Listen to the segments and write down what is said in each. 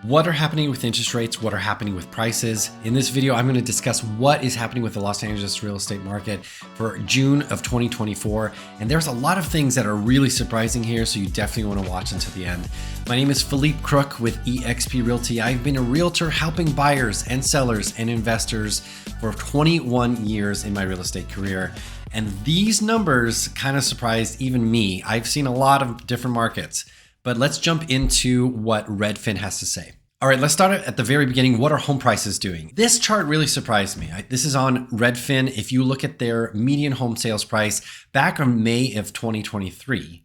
What are happening with interest rates? What are happening with prices? In this video, I'm going to discuss what is happening with the Los Angeles real estate market for June of 2024. And there's a lot of things that are really surprising here, so you definitely want to watch until the end. My name is Felipe Crook with EXP Realty. I've been a realtor helping buyers and sellers and investors for 21 years in my real estate career. And these numbers kind of surprised even me. I've seen a lot of different markets. But let's jump into what Redfin has to say. All right, let's start at the very beginning. What are home prices doing? This chart really surprised me. This is on Redfin. If you look at their median home sales price back in May of 2023,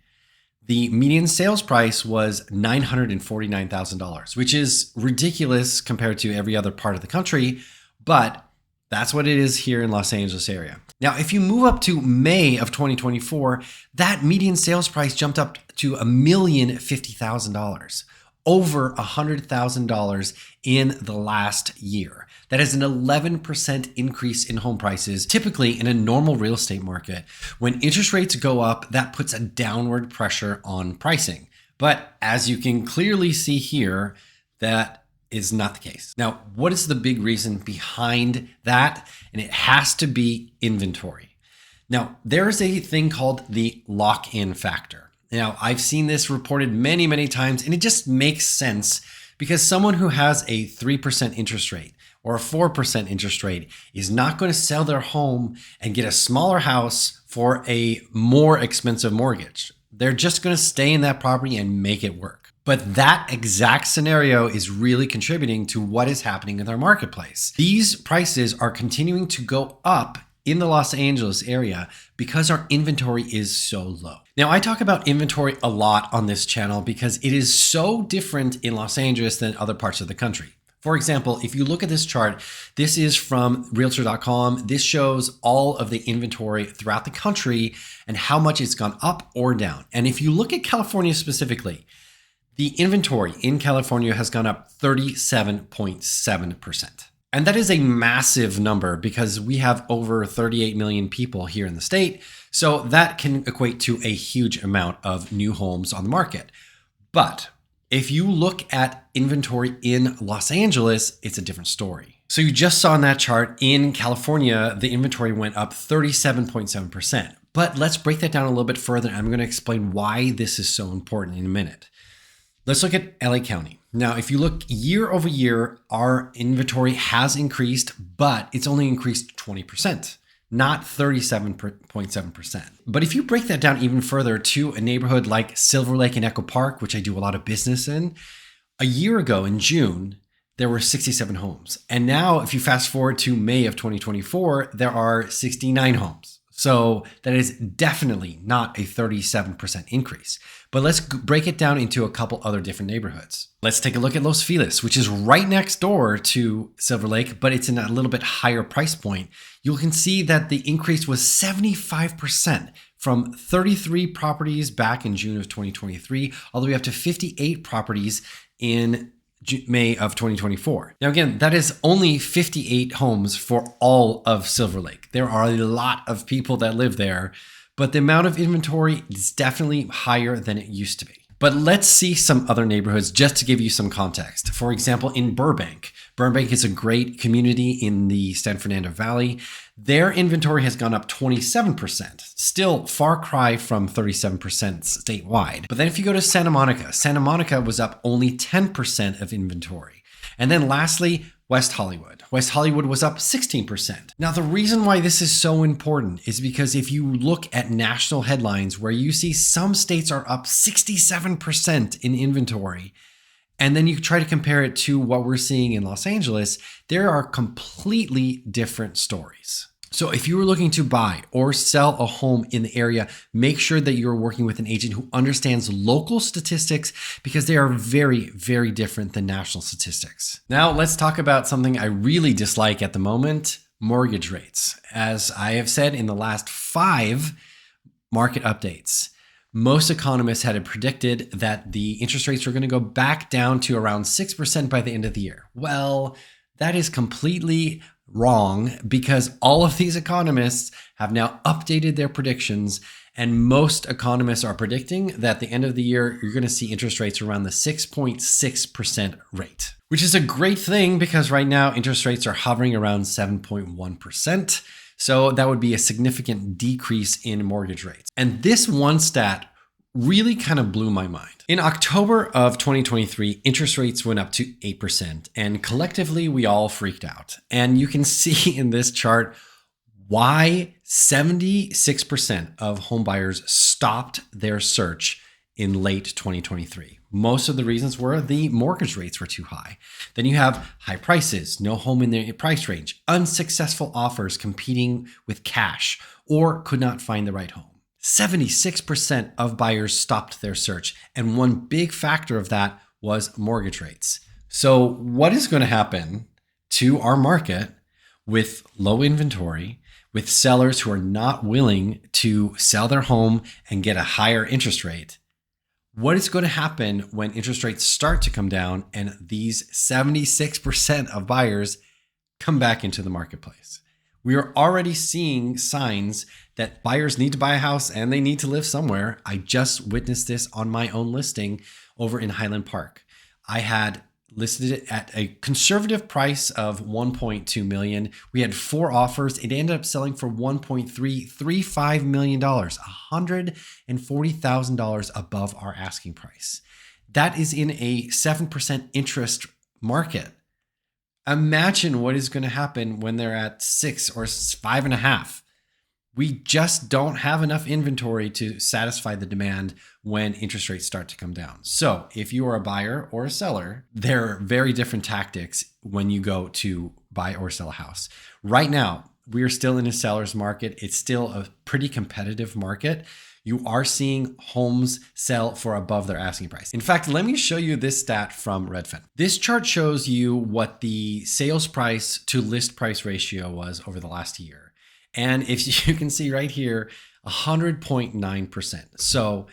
the median sales price was $949,000, which is ridiculous compared to every other part of the country, but that's what it is here in Los Angeles area. Now, if you move up to May of 2024, that median sales price jumped up to $1,050,000, over $100,000 in the last year. That is an 11% increase in home prices. Typically, in a normal real estate market, when interest rates go up, that puts a downward pressure on pricing. But as you can clearly see here, that is not the case. Now, what is the big reason behind that? And it has to be inventory. Now, there is a thing called the lock-in factor. Now, I've seen this reported many, many times, and it just makes sense because someone who has a 3% interest rate or a 4% interest rate is not going to sell their home and get a smaller house for a more expensive mortgage. They're just going to stay in that property and make it work. But that exact scenario is really contributing to what is happening in our marketplace. These prices are continuing to go up in the Los Angeles area because our inventory is so low. Now, I talk about inventory a lot on this channel because it is so different in Los Angeles than other parts of the country. For example, if you look at this chart, this is from Realtor.com. This shows all of the inventory throughout the country and how much it's gone up or down. And if you look at California specifically, the inventory in California has gone up 37.7%. And that is a massive number because we have over 38 million people here in the state. So that can equate to a huge amount of new homes on the market. But if you look at inventory in Los Angeles, it's a different story. So you just saw in that chart in California, the inventory went up 37.7%. But let's break that down a little bit further. I'm going to explain why this is so important in a minute. Let's look at LA County. Now, if you look year over year, our inventory has increased, but it's only increased 20%, not 37.7%. But if you break that down even further to a neighborhood like Silver Lake and Echo Park, which I do a lot of business in, a year ago in June, there were 67 homes. And now if you fast forward to May of 2024, there are 69 homes. So that is definitely not a 37% increase. But let's break it down into a couple other different neighborhoods. Let's take a look at Los Feliz, which is right next door to Silver Lake, but it's in a little bit higher price point. You can see that the increase was 75% from 33 properties back in June of 2023, all the way up to 58 properties in May of 2024. Now, again, that is only 58 homes for all of Silver Lake. There are a lot of people that live there, but the amount of inventory is definitely higher than it used to be. But let's see some other neighborhoods just to give you some context. For example, in Burbank. Burbank is a great community in the San Fernando Valley. Their inventory has gone up 27%, still far cry from 37% statewide. But then if you go to Santa Monica was up only 10% of inventory. And then lastly, West Hollywood. West Hollywood was up 16%. Now, the reason why this is so important is because if you look at national headlines where you see some states are up 67% in inventory, and then you try to compare it to what we're seeing in Los Angeles, there are completely different stories. So if you were looking to buy or sell a home in the area, make sure that you're working with an agent who understands local statistics because they are very, very different than national statistics. Now let's talk about something I really dislike at the moment, mortgage rates. As I have said in the last 5 market updates, most economists had predicted that the interest rates were going to go back down to around 6% by the end of the year. Well, that is completely wrong because all of these economists have now updated their predictions. And most economists are predicting that at the end of the year, you're going to see interest rates around the 6.6% rate, which is a great thing because right now interest rates are hovering around 7.1%. So that would be a significant decrease in mortgage rates. And this one stat really kind of blew my mind. In October of 2023, interest rates went up to 8%, and collectively we all freaked out. And you can see in this chart why 76% of home buyers stopped their search in late 2023. Most of the reasons were the mortgage rates were too high. Then you have high prices, no home in their price range, unsuccessful offers competing with cash, or could not find the right home. 76% of buyers stopped their search. And one big factor of that was mortgage rates. So what is going to happen to our market with low inventory, with sellers who are not willing to sell their home and get a higher interest rate? What is going to happen when interest rates start to come down and these 76% of buyers come back into the marketplace? We are already seeing signs that buyers need to buy a house and they need to live somewhere. I just witnessed this on my own listing over in Highland Park. I had listed it at a conservative price of $1.2 million. We had 4 offers. It ended up selling for $1.335 million, $140,000 above our asking price. That is in a 7% interest market. Imagine what is going to happen when they're at 6 or 5.5. We just don't have enough inventory to satisfy the demand when interest rates start to come down. So if you are a buyer or a seller, there are very different tactics when you go to buy or sell a house. Right now, we are still in a seller's market. It's still a pretty competitive market. You are seeing homes sell for above their asking price. In fact, let me show you this stat from Redfin. This chart shows you what the sales price to list price ratio was over the last year. And if you can see right here, 100.9%. So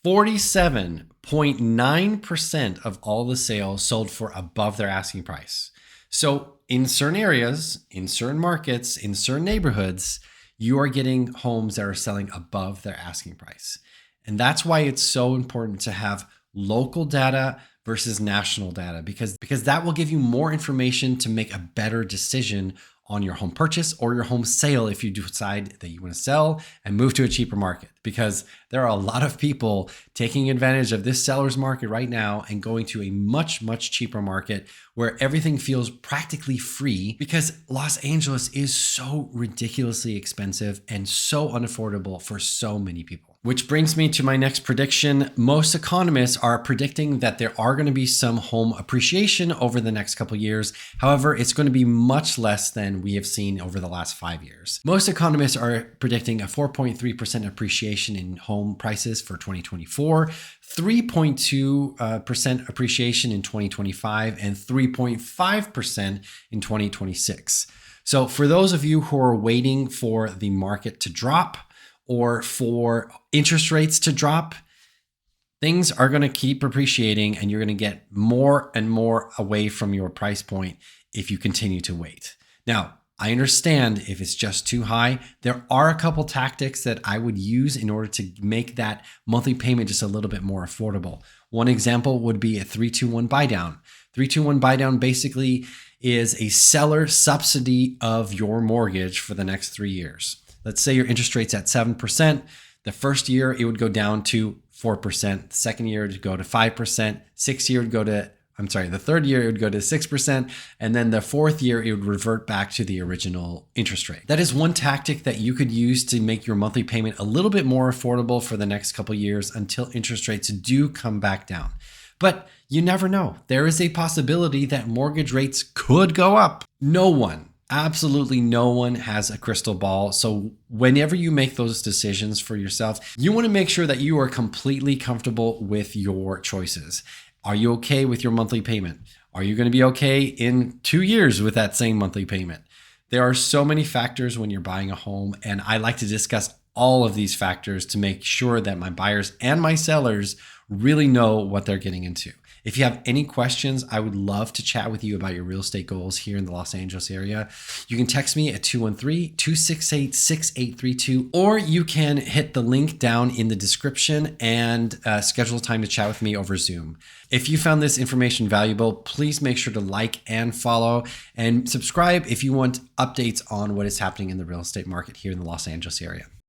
47.9% of all the sales sold for above their asking price. So in certain areas, in certain markets, in certain neighborhoods, you are getting homes that are selling above their asking price. And that's why it's so important to have local data versus national data, because that will give you more information to make a better decision on your home purchase or your home sale if you decide that you want to sell and move to a cheaper market. Because there are a lot of people taking advantage of this seller's market right now and going to a much, much cheaper market where everything feels practically free, because Los Angeles is so ridiculously expensive and so unaffordable for so many people. Which brings me to my next prediction. Most economists are predicting that there are going to be some home appreciation over the next couple of years. However, it's going to be much less than we have seen over the last 5 years. Most economists are predicting a 4.3% appreciation in home prices for 2024, 3.2% appreciation in 2025, and 3.5% in 2026. So for those of you who are waiting for the market to drop, or for interest rates to drop, things are going to keep appreciating and you're going to get more and more away from your price point if you continue to wait. Now, I understand if it's just too high. There are a couple tactics that I would use in order to make that monthly payment just a little bit more affordable. One example would be a 3-2-1 buy down. 3-2-1 buy down basically is a seller subsidy of your mortgage for the next 3 years. Let's say your interest rate's at 7%. The first year, it would go down to 4%. The second year, it would go to 5%. The third year, it would go to 6%. And then the fourth year, it would revert back to the original interest rate. That is one tactic that you could use to make your monthly payment a little bit more affordable for the next couple of years until interest rates do come back down. But you never know. There is a possibility that mortgage rates could go up. Absolutely no one has a crystal ball. So whenever you make those decisions for yourself, you want to make sure that you are completely comfortable with your choices. Are you okay with your monthly payment? Are you going to be okay in 2 years with that same monthly payment? There are so many factors when you're buying a home, and I like to discuss all of these factors to make sure that my buyers and my sellers really know what they're getting into. If you have any questions, I would love to chat with you about your real estate goals here in the Los Angeles area. You can text me at 213-268-6832, or you can hit the link down in the description and schedule a time to chat with me over Zoom. If you found this information valuable, please make sure to like and follow and subscribe if you want updates on what is happening in the real estate market here in the Los Angeles area.